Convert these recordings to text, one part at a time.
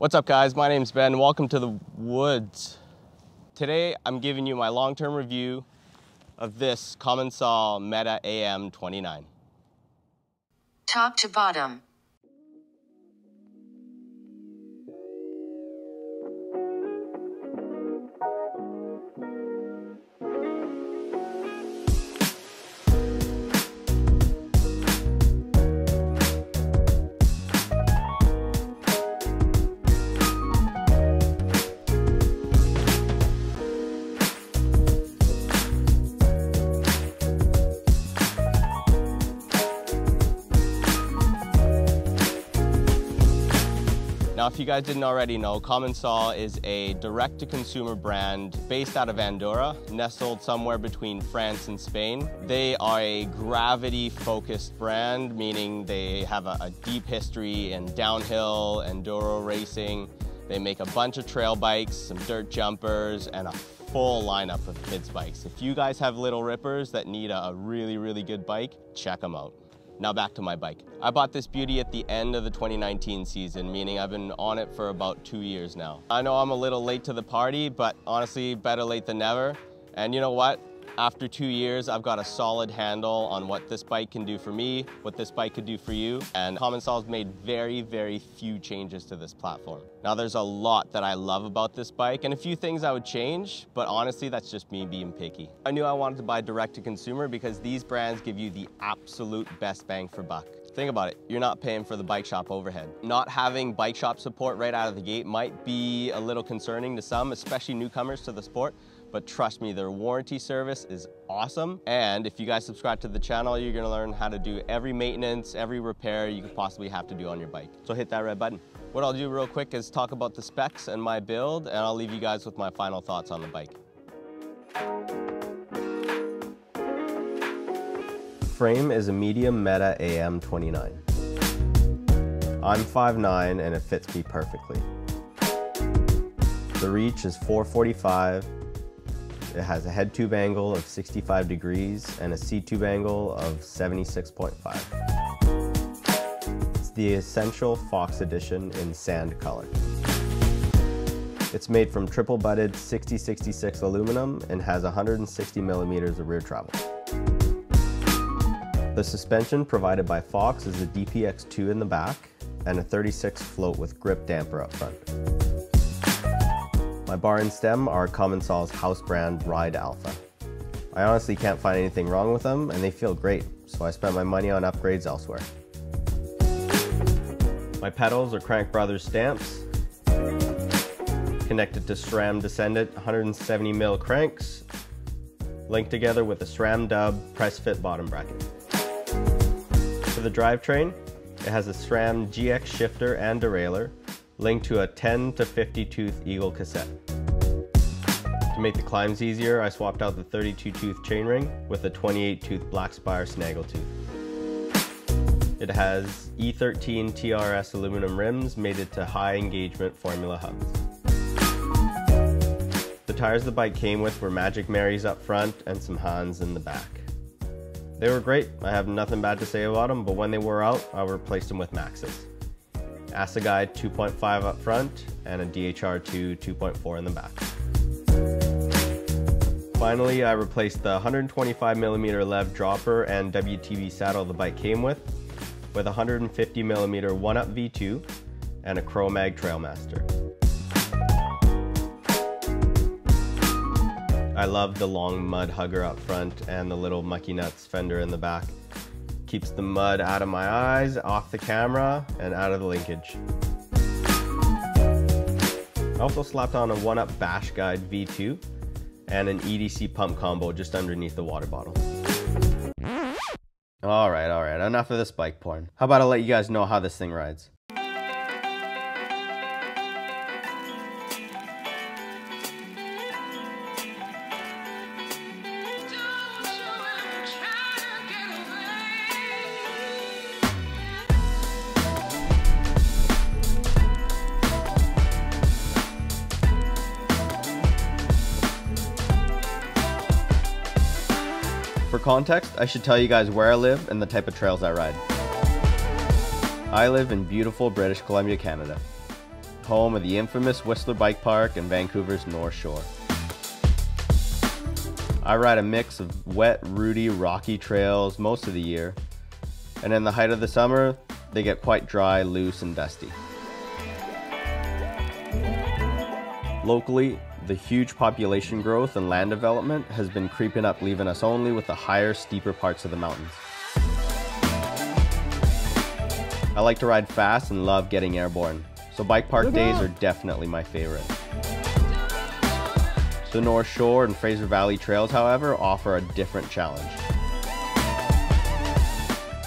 What's up guys, my name's Ben, welcome to the woods. Today I'm giving you my long-term review of this Commencal Meta AM29. Top to bottom. Now, if you guys didn't already know, Commencal is a direct-to-consumer brand based out of Andorra, nestled somewhere between France and Spain. They are a gravity-focused brand, meaning they have a deep history in downhill, enduro racing. They make a bunch of trail bikes, some dirt jumpers, and a full lineup of kids' bikes. If you guys have little rippers that need a really good bike, check them out. Now back to my bike. I bought this beauty at the end of the 2019 season, meaning I've been on it for about 2 years now. I know I'm a little late to the party, but honestly, better late than never. And you know what? After 2 years, I've got a solid handle on what this bike can do for me, what this bike could do for you, and Commencal's made very few changes to this platform. Now there's a lot that I love about this bike and a few things I would change, but honestly, that's just me being picky. I knew I wanted to buy direct to consumer because these brands give you the absolute best bang for buck. Think about it, you're not paying for the bike shop overhead. Not having bike shop support right out of the gate might be a little concerning to some, especially newcomers to the sport, but trust me, their warranty service is awesome. And if you guys subscribe to the channel, you're gonna learn how to do every maintenance, every repair you could possibly have to do on your bike. So hit that red button. What I'll do real quick is talk about the specs and my build, and I'll leave you guys with my final thoughts on the bike. Frame is a medium Meta AM29. I'm 5'9" and it fits me perfectly. The reach is 445. It has a head tube angle of 65 degrees and a seat tube angle of 76.5. It's the Essential Fox Edition in sand color. It's made from triple butted 6066 aluminum and has 160 millimeters of rear travel. The suspension provided by Fox is a DPX2 in the back and a 36 float with grip damper up front. My bar and stem are Commencal's house brand Ride Alpha. I honestly can't find anything wrong with them and they feel great, so I spent my money on upgrades elsewhere. My pedals are Crank Brothers stamps, connected to SRAM Descendant 170mm cranks, linked together with a SRAM Dub press fit bottom bracket. For the drivetrain, it has a SRAM GX shifter and derailleur, linked to a 10 to 50 tooth Eagle cassette. To make the climbs easier, I swapped out the 32 tooth chainring with a 28 tooth Black Spire snaggletooth. It has E13 TRS aluminum rims mated to high engagement Formula hubs. The tires the bike came with were Magic Marys up front and some Hans in the back. They were great, I have nothing bad to say about them, but when they wore out, I replaced them with Maxxis. Asseguide 2.5 up front and a DHR2 2.4 in the back. Finally, I replaced the 125mm lev dropper and WTV saddle the bike came with a 150mm 1-up V2 and a Cro-Mag Trailmaster. I love the long mud hugger up front and the little Mucky Nuts fender in the back. Keeps the mud out of my eyes, off the camera, and out of the linkage. I also slapped on a 1-up Bash Guide V2 and an EDC pump combo just underneath the water bottle. Alright, enough of this bike porn. How about I let you guys know how this thing rides? For context, I should tell you guys where I live and the type of trails I ride. I live in beautiful British Columbia, Canada. home of the infamous Whistler Bike Park and Vancouver's North Shore. I ride a mix of wet, rooty, rocky trails most of the year, and in the height of the summer, they get quite dry, loose, and dusty. Locally, the huge population growth and land development has been creeping up, leaving us only with the higher, steeper parts of the mountains. I like to ride fast and love getting airborne, so bike park days are definitely my favorite. The North Shore and Fraser Valley trails, however, offer a different challenge.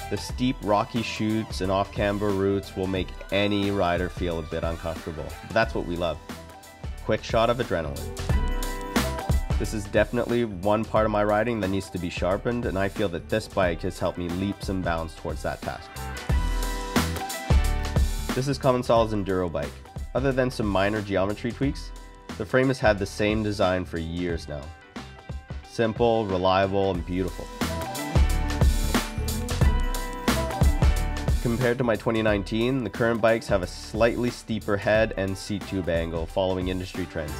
The steep, rocky chutes and off-camber routes will make any rider feel a bit uncomfortable, but that's what we love. Quick shot of adrenaline. This is definitely one part of my riding that needs to be sharpened, and I feel that this bike has helped me leaps and bounds towards that task. This is Commencal's enduro bike. Other than some minor geometry tweaks, the frame has had the same design for years now. Simple, reliable, and beautiful. Compared to my 2019, the current bikes have a slightly steeper head and seat tube angle following industry trends.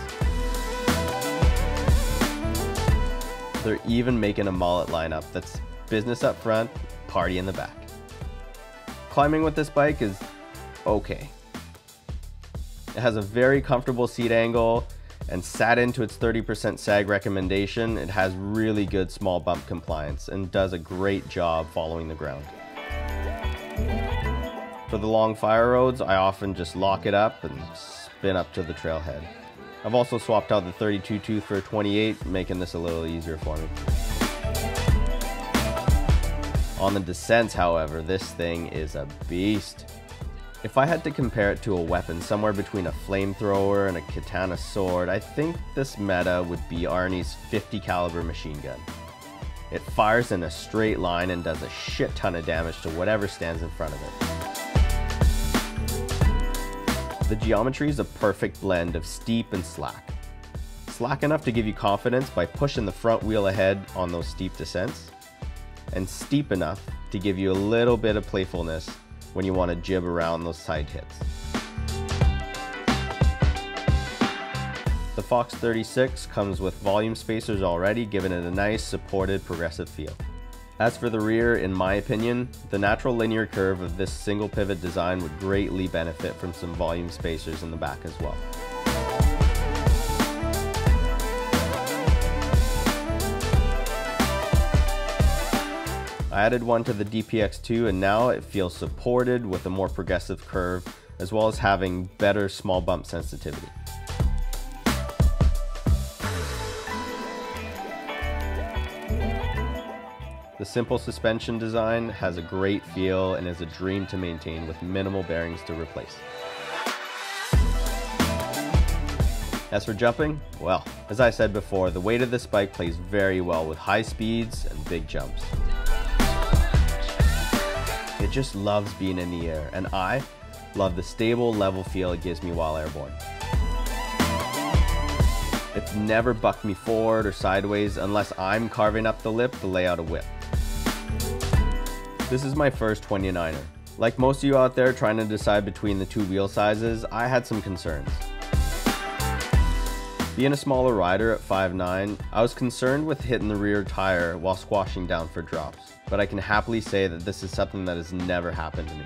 They're even making a mullet lineup that's business up front, party in the back. Climbing with this bike is okay. It has a very comfortable seat angle, and sat into its 30% sag recommendation, it has really good small bump compliance and does a great job following the ground. For the long fire roads, I often just lock it up and spin up to the trailhead. I've also swapped out the 32 tooth for a 28, making this a little easier for me. On the descents, however, this thing is a beast. If I had to compare it to a weapon somewhere between a flamethrower and a katana sword, I think this meta would be Arnie's 50 caliber machine gun. It fires in a straight line and does a shit ton of damage to whatever stands in front of it. The geometry is a perfect blend of steep and slack. Slack enough to give you confidence by pushing the front wheel ahead on those steep descents, and steep enough to give you a little bit of playfulness when you want to jib around those side hits. The Fox 36 comes with volume spacers already, giving it a nice supported progressive feel. As for the rear, in my opinion, the natural linear curve of this single pivot design would greatly benefit from some volume spacers in the back as well. I added one to the DPX2 and now it feels supported with a more progressive curve, as well as having better small bump sensitivity. The simple suspension design has a great feel and is a dream to maintain with minimal bearings to replace. As for jumping, well, as I said before, the weight of this bike plays very well with high speeds and big jumps. It just loves being in the air, and I love the stable, level feel it gives me while airborne. It's never bucked me forward or sideways unless I'm carving up the lip to lay out a whip. This is my first 29er. Like most of you out there trying to decide between the two wheel sizes, I had some concerns. Being a smaller rider at 5'9", I was concerned with hitting the rear tire while squashing down for drops, but I can happily say that this is something that has never happened to me.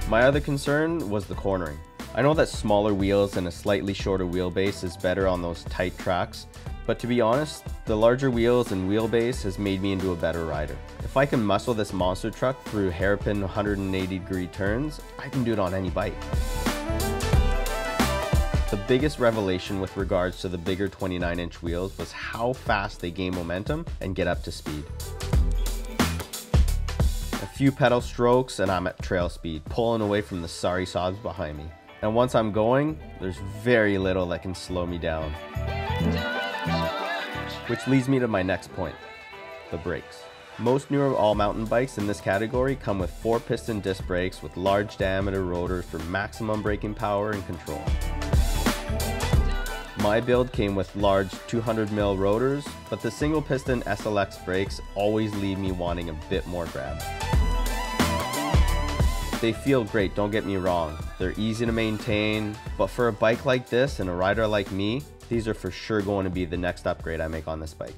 My other concern was the cornering. I know that smaller wheels and a slightly shorter wheelbase is better on those tight tracks, but to be honest, the larger wheels and wheelbase has made me into a better rider. If I can muscle this monster truck through hairpin 180-degree turns, I can do it on any bike. The biggest revelation with regards to the bigger 29-inch wheels was how fast they gain momentum and get up to speed. A few pedal strokes and I'm at trail speed, pulling away from the sorry sobs behind me. And once I'm going, there's very little that can slow me down. Which leads me to my next point, the brakes. Most newer all-mountain bikes in this category come with 4-piston disc brakes with large diameter rotors for maximum braking power and control. My build came with large 200mm rotors, but the single piston SLX brakes always leave me wanting a bit more grab. They feel great, don't get me wrong. They're easy to maintain, but for a bike like this and a rider like me, these are for sure going to be the next upgrade I make on this bike.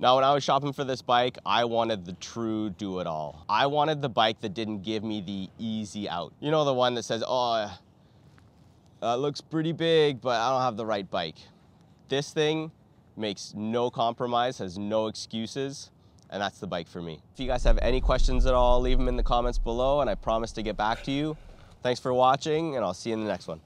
Now, when I was shopping for this bike, I wanted the true do-it-all. I wanted the bike that didn't give me the easy out. You know, the one that says, oh, looks pretty big, but I don't have the right bike. This thing makes no compromise, has no excuses, and that's the bike for me. If you guys have any questions at all, leave them in the comments below, and I promise to get back to you. Thanks for watching, and I'll see you in the next one.